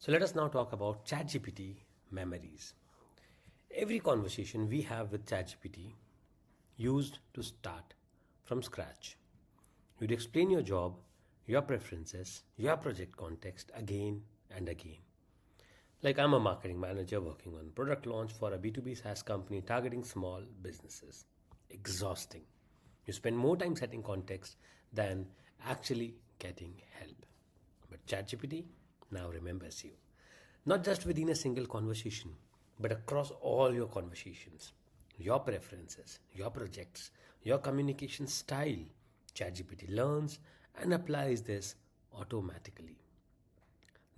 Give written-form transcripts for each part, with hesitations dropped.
So let us now talk about ChatGPT memories. Every conversation we have with ChatGPT used to start from scratch. You'd explain your job, your preferences, your project context again and again. Like I'm a marketing manager working on product launch for a B2B SaaS company targeting small businesses. Exhausting. You spend more time setting context than actually getting help. But ChatGPT now remembers you. Not just within a single conversation, but across all your conversations, your preferences, your projects, your communication style. ChatGPT learns and applies this automatically.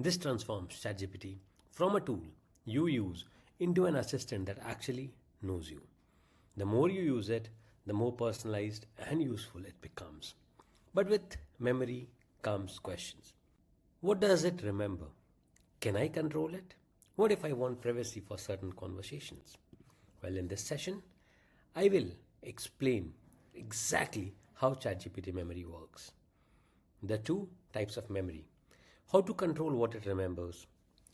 This transforms ChatGPT from a tool you use into an assistant that actually knows you. The more you use it, the more personalized and useful it becomes. But with memory comes questions. What does it remember? Can I control it? What if I want privacy for certain conversations? Well, in this session, I will explain exactly how ChatGPT memory works. The two types of memory, how to control what it remembers,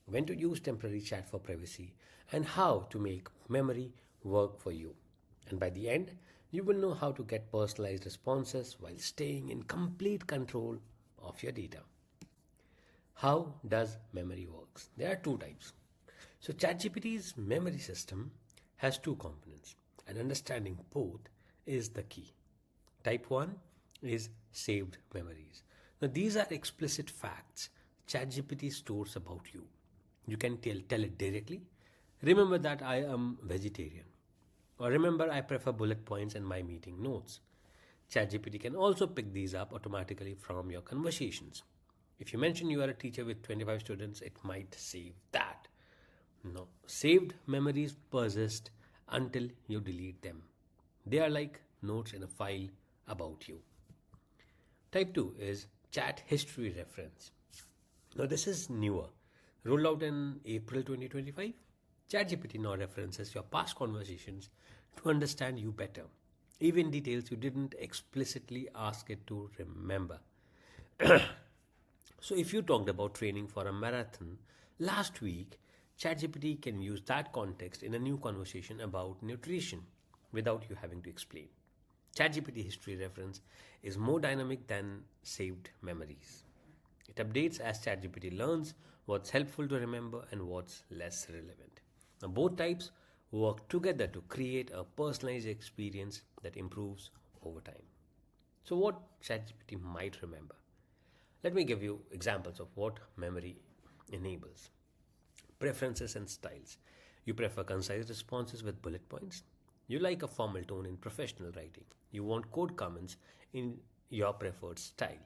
when to use temporary chat for privacy, and how to make memory work for you. And by the end, you will know how to get personalized responses while staying in complete control of your data. How does memory works? There are two types. So ChatGPT's memory system has two components, and understanding both is the key. Type 1 is saved memories. Now these are explicit facts ChatGPT stores about you. You can tell it directly, remember that I am vegetarian, or remember I prefer bullet points in my meeting notes. ChatGPT can also pick these up automatically from your conversations. If you mention you are a teacher with 25 students, it might save that. No, saved memories persist until you delete them. They are like notes in a file about you. Type 2 is chat history reference. Now this is newer. Rolled out in April 2025. ChatGPT now references your past conversations to understand you better, even details you didn't explicitly ask it to remember. So if you talked about training for a marathon last week, ChatGPT can use that context in a new conversation about nutrition without you having to explain. ChatGPT history reference is more dynamic than saved memories. It updates as ChatGPT learns what's helpful to remember and what's less relevant. Now, both types work together to create a personalized experience that improves over time. So, what ChatGPT might remember? Let me give you examples of what memory enables. Preferences and styles. You prefer concise responses with bullet points. You like a formal tone in professional writing. You want code comments in your preferred style.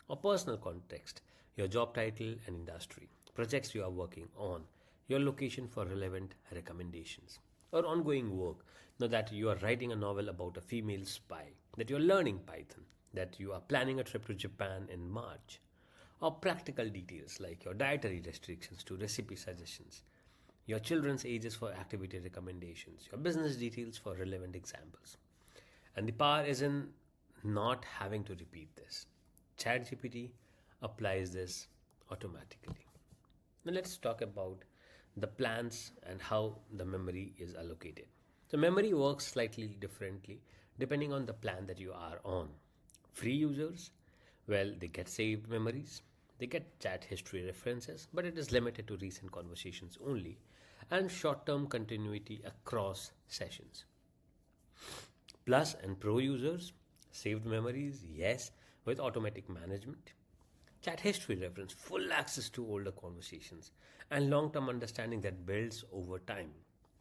Or personal context, your job title and industry, projects you are working on, your location for relevant recommendations, or ongoing work. Now that you are writing a novel about a female spy, that you are learning Python, that you are planning a trip to Japan in March, or practical details like your dietary restrictions to recipe suggestions, your children's ages for activity recommendations, your business details for relevant examples. And the power is in not having to repeat this. ChatGPT applies this automatically. Now let's talk about the plans and how the memory is allocated. So memory works slightly differently depending on the plan that you are on. Free users, well, they get saved memories, they get chat history references, but it is limited to recent conversations only, and short-term continuity across sessions. Plus and Pro users, saved memories, yes, with automatic management. Chat history reference, full access to older conversations, and long-term understanding that builds over time.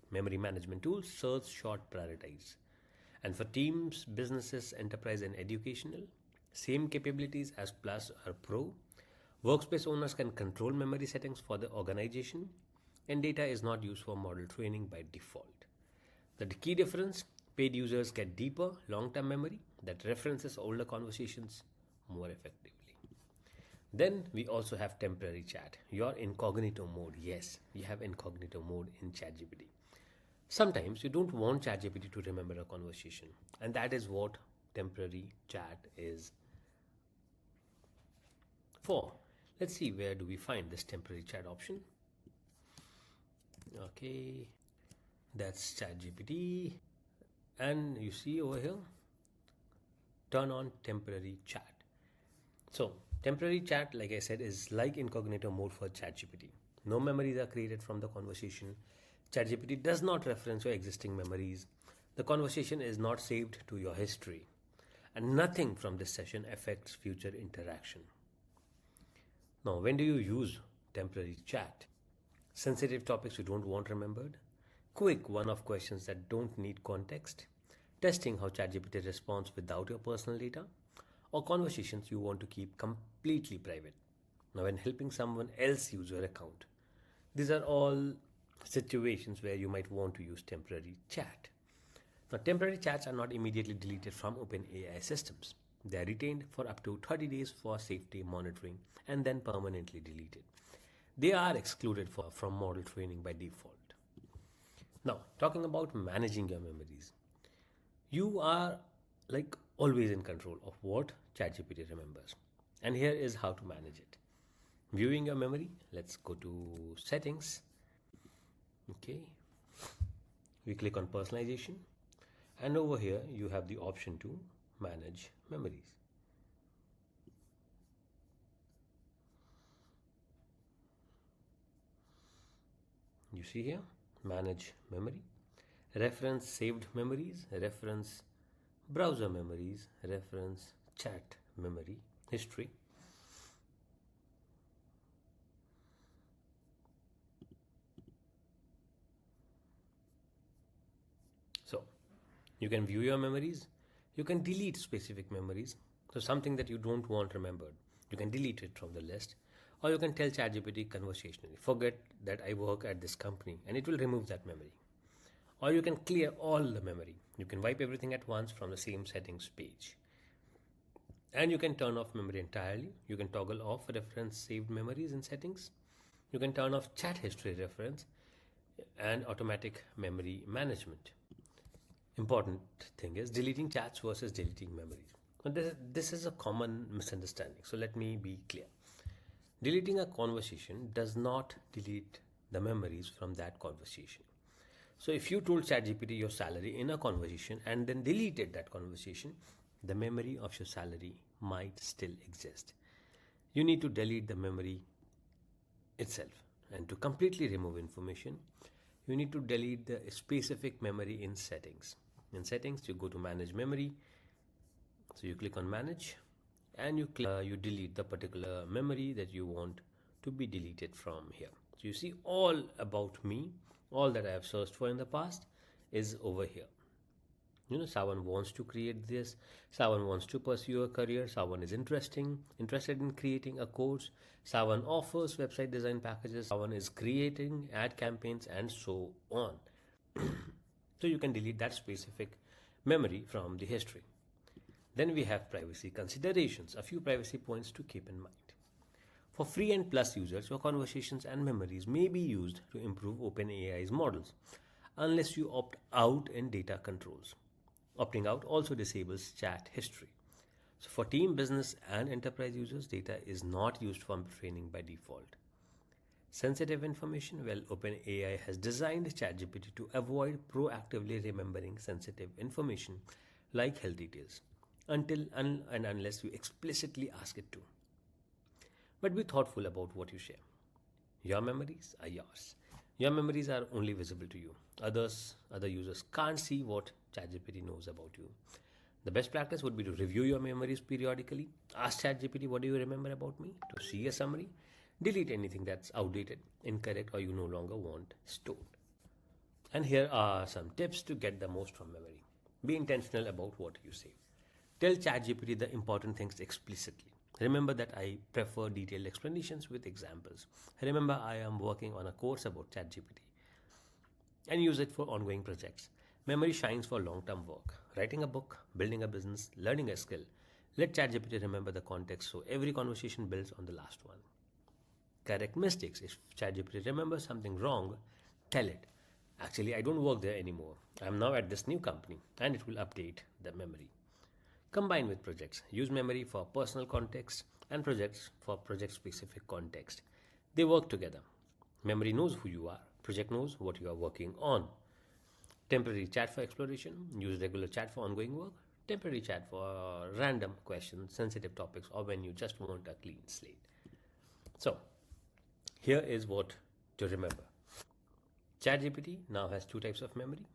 Memory management tools, search, short, prioritize. And for teams, businesses, enterprise, and educational, same capabilities as Plus or Pro. Workspace owners can control memory settings for the organization, and data is not used for model training by default. The key difference, paid users get deeper, long-term memory that references older conversations more effectively. Then we also have temporary chat, your incognito mode. Yes, we have incognito mode in ChatGPT. Sometimes you don't want ChatGPT to remember a conversation, and that is what temporary chat is for. Let's see, where do we find this temporary chat option? Okay, that's ChatGPT. And you see over here, turn on temporary chat. So, temporary chat, like I said, is like incognito mode for ChatGPT. No memories are created from the conversation. ChatGPT does not reference your existing memories. The conversation is not saved to your history. And nothing from this session affects future interaction. Now, when do you use temporary chat? Sensitive topics you don't want remembered? Quick one-off questions that don't need context? Testing how ChatGPT responds without your personal data? Or conversations you want to keep completely private? Now, when helping someone else use your account? These are all situations where you might want to use temporary chat. Now, temporary chats are not immediately deleted from OpenAI systems. They are retained for up to 30 days for safety monitoring and then permanently deleted. They are excluded from model training by default. Now, talking about managing your memories, you are like always in control of what ChatGPT remembers. And here is how to manage it. Viewing your memory, let's go to settings. Okay, we click on personalization, and over here you have the option to manage memories. You see here, manage memory, reference saved memories, reference browser memories, reference chat memory, history. So you can view your memories, you can delete specific memories. So something that you don't want remembered, you can delete it from the list, or you can tell ChatGPT conversationally, forget that I work at this company, and it will remove that memory. Or you can clear all the memory. You can wipe everything at once from the same settings page. And you can turn off memory entirely. You can toggle off reference saved memories in settings. You can turn off chat history reference and automatic memory management. Important thing is deleting chats versus deleting memories. This is a common misunderstanding. So let me be clear. Deleting a conversation does not delete the memories from that conversation. So if you told ChatGPT your salary in a conversation and then deleted that conversation, the memory of your salary might still exist. You need to delete the memory itself. And to completely remove information, you need to delete the specific memory in settings. In settings, you go to manage memory. So you click on manage and you delete the particular memory that you want to be deleted from here. So you see all about me, all that I have searched for in the past is over here. Sawan wants to create this, Sawan wants to pursue a career, Sawan is interested in creating a course, Sawan offers website design packages, Sawan is creating ad campaigns, and so on. So you can delete that specific memory from the history. Then we have privacy considerations, a few privacy points to keep in mind. For free and plus users, your conversations and memories may be used to improve OpenAI's models, unless you opt out in data controls. Opting out also disables chat history. So for team, business, and enterprise users, data is not used for training by default. Sensitive information, well, OpenAI has designed ChatGPT to avoid proactively remembering sensitive information like health details until and unless you explicitly ask it to. But be thoughtful about what you share. Your memories are yours. Your memories are only visible to you. Other users can't see what ChatGPT knows about you. The best practice would be to review your memories periodically. Ask ChatGPT, what do you remember about me? To see a summary. Delete anything that's outdated, incorrect, or you no longer want stored. And here are some tips to get the most from memory. Be intentional about what you say. Tell ChatGPT the important things explicitly. Remember that I prefer detailed explanations with examples. Remember I am working on a course about ChatGPT. And use it for ongoing projects. Memory shines for long-term work. Writing a book, building a business, learning a skill. Let ChatGPT remember the context so every conversation builds on the last one. Correct mistakes. If ChatGPT remembers something wrong, tell it. Actually, I don't work there anymore. I'm now at this new company, and it will update the memory. Combine with projects. Use memory for personal context and projects for project-specific context. They work together. Memory knows who you are. Project knows what you are working on. Temporary chat for exploration. Use regular chat for ongoing work. Temporary chat for random questions, sensitive topics, or when you just want a clean slate. So, here is what to remember. ChatGPT now has two types of memory.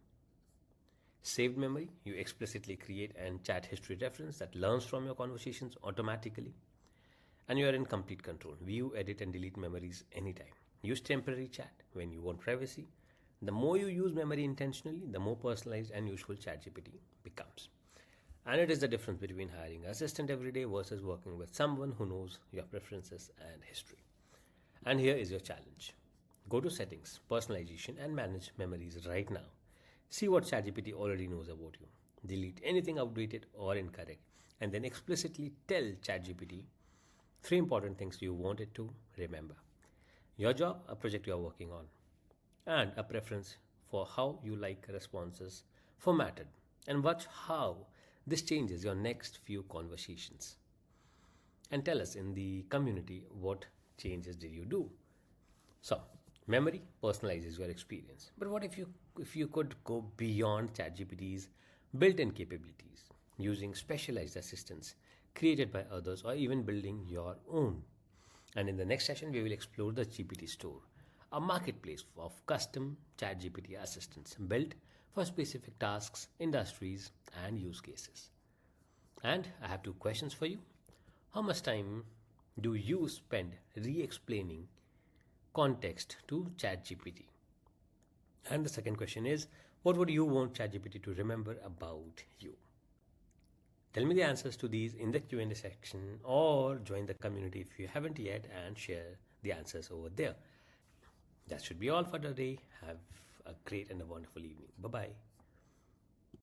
Saved memory, you explicitly create and chat history reference that learns from your conversations automatically. And you are in complete control. View, edit, and delete memories anytime. Use temporary chat when you want privacy. The more you use memory intentionally, the more personalized and useful ChatGPT becomes. And it is the difference between hiring an assistant every day versus working with someone who knows your preferences and history. And here is your challenge. Go to settings, personalization, and manage memories right now. See what ChatGPT already knows about you. Delete anything outdated or incorrect, and then explicitly tell ChatGPT three important things you want it to remember: your job, a project you are working on, and a preference for how you like responses formatted, and watch how this changes your next few conversations. And tell us in the community what changes did you do. So, memory personalizes your experience. But what if you could go beyond ChatGPT's built-in capabilities, using specialized assistants created by others or even building your own? And in the next session, we will explore the GPT Store, a marketplace of custom ChatGPT assistants built for specific tasks, industries, and use cases. And I have two questions for you. How much time do you spend re-explaining context to ChatGPT? And the second question is, what would you want ChatGPT to remember about you? Tell me the answers to these in the Q&A section, or join the community if you haven't yet and share the answers over there. That should be all for today. Have a great and a wonderful evening. Bye-bye.